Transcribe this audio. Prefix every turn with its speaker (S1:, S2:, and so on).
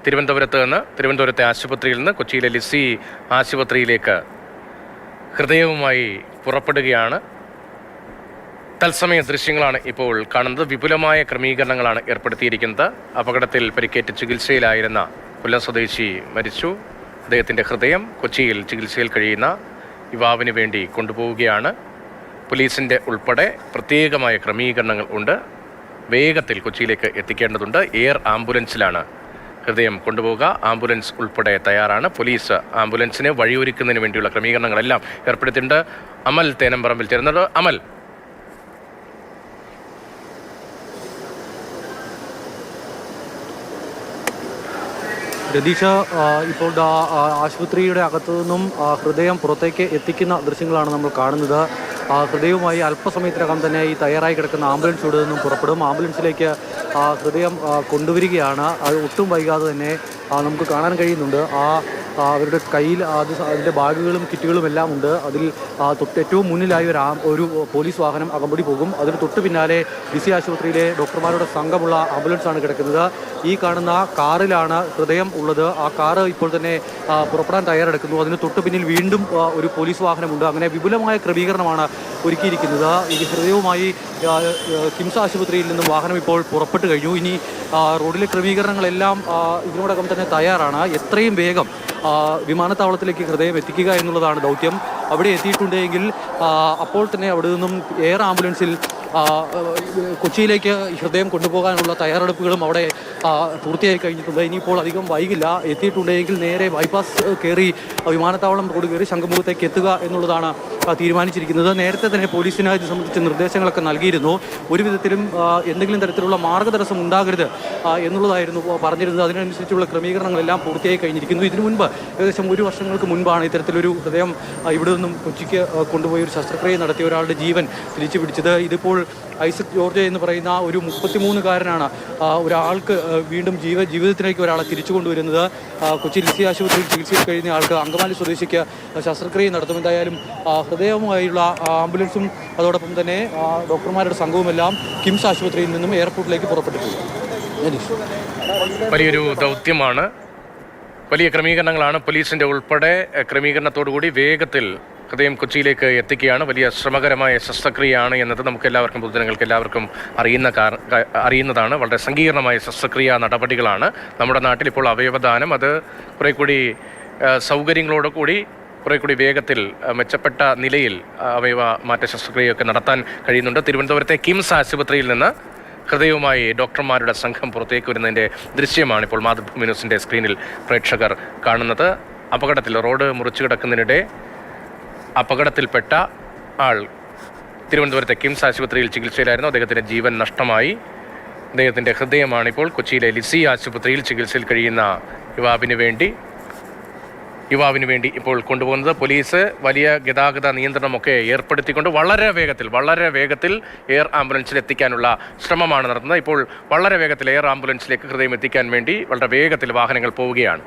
S1: തിരുവനന്തപുരത്തെ ആശുപത്രിയിൽ നിന്ന് കൊച്ചിയിലെ ലിസി ആശുപത്രിയിലേക്ക് ഹൃദയവുമായി പുറപ്പെടുകയാണ്. തത്സമയ ദൃശ്യങ്ങളാണ് ഇപ്പോൾ കാണുന്നത്. വിപുലമായ ക്രമീകരണങ്ങളാണ് ഏർപ്പെടുത്തിയിരിക്കുന്നത്. അപകടത്തിൽ പരിക്കേറ്റ് ചികിത്സയിലായിരുന്ന കൊല്ലം സ്വദേശി മരിച്ചു. അദ്ദേഹത്തിൻ്റെ ഹൃദയം കൊച്ചിയിൽ ചികിത്സയിൽ കഴിയുന്ന യുവാവിന് വേണ്ടി കൊണ്ടുപോവുകയാണ്. പോലീസിൻ്റെ ഉൾപ്പെടെ പ്രത്യേകമായ ക്രമീകരണങ്ങൾ ഉണ്ട്. വേഗത്തിൽ കൊച്ചിയിലേക്ക് എത്തിക്കേണ്ടതുണ്ട്. എയർ ആംബുലൻസിലാണ് ഹൃദയം കൊണ്ടുപോവുക. ആംബുലൻസ് ഉൾപ്പെടെ തയ്യാറാണ്. പോലീസ് ആംബുലൻസിനെ വഴിയൊരുക്കുന്നതിന് വേണ്ടിയുള്ള ക്രമീകരണങ്ങളെല്ലാം ഏർപ്പെടുത്തിയിട്ടുണ്ട്. അമൽ തേനമ്പറമ്പിൽ ചേരുന്നത്. അമൽ,
S2: രതീഷ, ഇപ്പോൾ ആശുപത്രിയുടെ അകത്തു നിന്നും ഹൃദയം പുറത്തേക്ക് എത്തിക്കുന്ന ദൃശ്യങ്ങളാണ് നമ്മൾ കാണുന്നത്. ഹൃദയവുമായി അല്പസമയത്തിനകം തന്നെ ഈ തയ്യാറായി കിടക്കുന്ന ആംബുലൻസ് ഇവിടെ നിന്നും പുറപ്പെടും. ആംബുലൻസിലേക്ക് ഹൃദയം കൊണ്ടുവരികയാണ്. അത് ഒട്ടും വൈകാതെ തന്നെ നമുക്ക് കാണാൻ കഴിയുന്നുണ്ട്. അവരുടെ കയ്യിൽ അതിൻ്റെ ബാഗുകളും കിറ്റുകളും എല്ലാം ഉണ്ട്. അതിൽ ഏറ്റവും മുന്നിലായി ഒരു പോലീസ് വാഹനം അകമ്പടി പോകും. അതിന് തൊട്ട് പിന്നാലെ ലിസി ആശുപത്രിയിലെ ഡോക്ടർമാരുടെ സംഘമുള്ള ആംബുലൻസാണ് കിടക്കുന്നത്. ഈ കാണുന്ന കാറിലാണ് ഹൃദയം ഉള്ളത്. ആ കാറ് ഇപ്പോൾ തന്നെ പുറപ്പെടാൻ തയ്യാറെടുക്കുന്നു. അതിന് തൊട്ട് പിന്നിൽ വീണ്ടും ഒരു പോലീസ് വാഹനമുണ്ട്. അങ്ങനെ വിപുലമായ ക്രമീകരണമാണ് ഒരുക്കിയിരിക്കുന്നത്. ഈ ഹൃദയവുമായി കിംസ് ആശുപത്രിയിൽ നിന്നും വാഹനം ഇപ്പോൾ പുറപ്പെട്ടു കഴിഞ്ഞു. ഇനി റോഡിലെ ക്രമീകരണങ്ങളെല്ലാം ഇതിനോടകം തന്നെ തയ്യാറാണ്. എത്രയും വേഗം വിമാനത്താവളത്തിലേക്ക് ഹൃദയം എത്തിക്കുക എന്നുള്ളതാണ് ദൗത്യം. അവിടെ എത്തിയിട്ടുണ്ടെങ്കിൽ അപ്പോൾ തന്നെ അവിടെ നിന്നും എയർ ആംബുലൻസിൽ കൊച്ചിയിലേക്ക് ഹൃദയം കൊണ്ടുപോകാനുള്ള തയ്യാറെടുപ്പുകളും അവിടെ പൂർത്തിയായി കഴിഞ്ഞിട്ടുണ്ട്. ഇനിയിപ്പോൾ അധികം വൈകില്ല. എത്തിയിട്ടുണ്ടെങ്കിൽ നേരെ ബൈപ്പാസ് കയറി വിമാനത്താവളം റോഡ് കയറി ശംഖുമുഖത്തേക്ക് എത്തുക എന്നുള്ളതാണ് തീരുമാനിച്ചിരിക്കുന്നത്. നേരത്തെ തന്നെ പോലീസിന് ഇത് സംബന്ധിച്ച നിർദ്ദേശങ്ങളൊക്കെ നൽകിയിരുന്നു. ഒരു വിധത്തിലും എന്തെങ്കിലും തരത്തിലുള്ള മാർഗ്ഗതടസ്സം ഉണ്ടാകരുത് എന്നുള്ളതായിരുന്നു പറഞ്ഞിരുന്നത്. അതിനനുസരിച്ചുള്ള ക്രമീകരണങ്ങളെല്ലാം പൂർത്തിയായി കഴിഞ്ഞിരിക്കുന്നു. ഇതിനു മുൻപ് ഏകദേശം 1 വർഷങ്ങൾക്ക് മുൻപാണ് ഇത്തരത്തിലൊരു ഹൃദയം ഇവിടെ നിന്നും കൊച്ചിക്ക് കൊണ്ടുപോയി ഒരു ശസ്ത്രക്രിയ നടത്തിയ ഒരാളുടെ ജീവൻ തിരിച്ചു പിടിച്ചത്. ഇതിപ്പോൾ ഐസക് ജോർജ് എന്ന് പറയുന്ന ഒരു 33-കാരനാണ് ഒരാൾക്ക് വീണ്ടും ജീവിതത്തിലേക്ക് ഒരാളെ തിരിച്ചു കൊണ്ടുവരുന്നത്. കൊച്ചി ലിസി ആശുപത്രിയിൽ ചികിത്സയിൽ കഴിയുന്ന ആൾക്ക് അങ്കമാലി സ്വദേശിക്ക് ശസ്ത്രക്രിയ നടത്തും. എന്തായാലും ഹൃദയവുമായുള്ള ആംബുലൻസും അതോടൊപ്പം തന്നെ ഡോക്ടർമാരുടെ സംഘവുമെല്ലാം കിംസ് ആശുപത്രിയിൽ നിന്നും എയർപോർട്ടിലേക്ക് പുറപ്പെട്ടിട്ടുണ്ട്.
S1: വലിയൊരു ദൗത്യമാണ്. വലിയ ക്രമീകരണങ്ങളാണ്. പോലീസിൻ്റെ ഉൾപ്പെടെ ക്രമീകരണത്തോടുകൂടി വേഗത്തിൽ ഹൃദയം കൊച്ചിയിലേക്ക് എത്തിക്കുകയാണ്. വലിയ ശ്രമകരമായ ശസ്ത്രക്രിയയാണ് എന്നത് നമുക്കെല്ലാവർക്കും, പൊതുജനങ്ങൾക്ക് എല്ലാവർക്കും അറിയുന്നതാണ്. വളരെ സങ്കീർണമായ ശസ്ത്രക്രിയ നടപടികളാണ് നമ്മുടെ നാട്ടിൽ ഇപ്പോൾ അവയവദാനം. അത് കുറേ കൂടി സൗകര്യങ്ങളോടുകൂടി കുറേ കൂടി വേഗത്തിൽ മെച്ചപ്പെട്ട നിലയിൽ അവയവ മാറ്റ ശസ്ത്രക്രിയയൊക്കെ നടത്താൻ കഴിയുന്നുണ്ട്. തിരുവനന്തപുരത്തെ കിംസ് ആശുപത്രിയിൽ നിന്ന് ഹൃദയവുമായി ഡോക്ടർമാരുടെ സംഘം പുറത്തേക്ക് വരുന്നതിൻ്റെ ദൃശ്യമാണ് ഇപ്പോൾ മാതൃഭൂമി ന്യൂസിൻ്റെ സ്ക്രീനിൽ പ്രേക്ഷകർ കാണുന്നത്. റോഡ് മുറിച്ചു കിടക്കുന്നതിനിടെ അപകടത്തിൽപ്പെട്ട ആൾ തിരുവനന്തപുരത്തെ കിംസ് ആശുപത്രിയിൽ ചികിത്സയിലായിരുന്നു. അദ്ദേഹത്തിൻ്റെ ജീവൻ നഷ്ടമായി. അദ്ദേഹത്തിൻ്റെ ഹൃദയമാണിപ്പോൾ കൊച്ചിയിലെ ലിസി ആശുപത്രിയിൽ ചികിത്സയിൽ കഴിയുന്ന യുവാവിന് വേണ്ടി ഇപ്പോൾ കൊണ്ടുപോകുന്നത്. പോലീസ് വലിയ ഗതാഗത നിയന്ത്രണമൊക്കെ ഏർപ്പെടുത്തിക്കൊണ്ട് വളരെ വേഗത്തിൽ എയർ ആംബുലൻസിൽ എത്തിക്കാനുള്ള ശ്രമമാണ് നടത്തുന്നത്. ഇപ്പോൾ വളരെ വേഗത്തിൽ എയർ ആംബുലൻസിലേക്ക് ഹൃദയം എത്തിക്കാൻ വേണ്ടി വളരെ വേഗത്തിൽ വാഹനങ്ങൾ പോവുകയാണ്.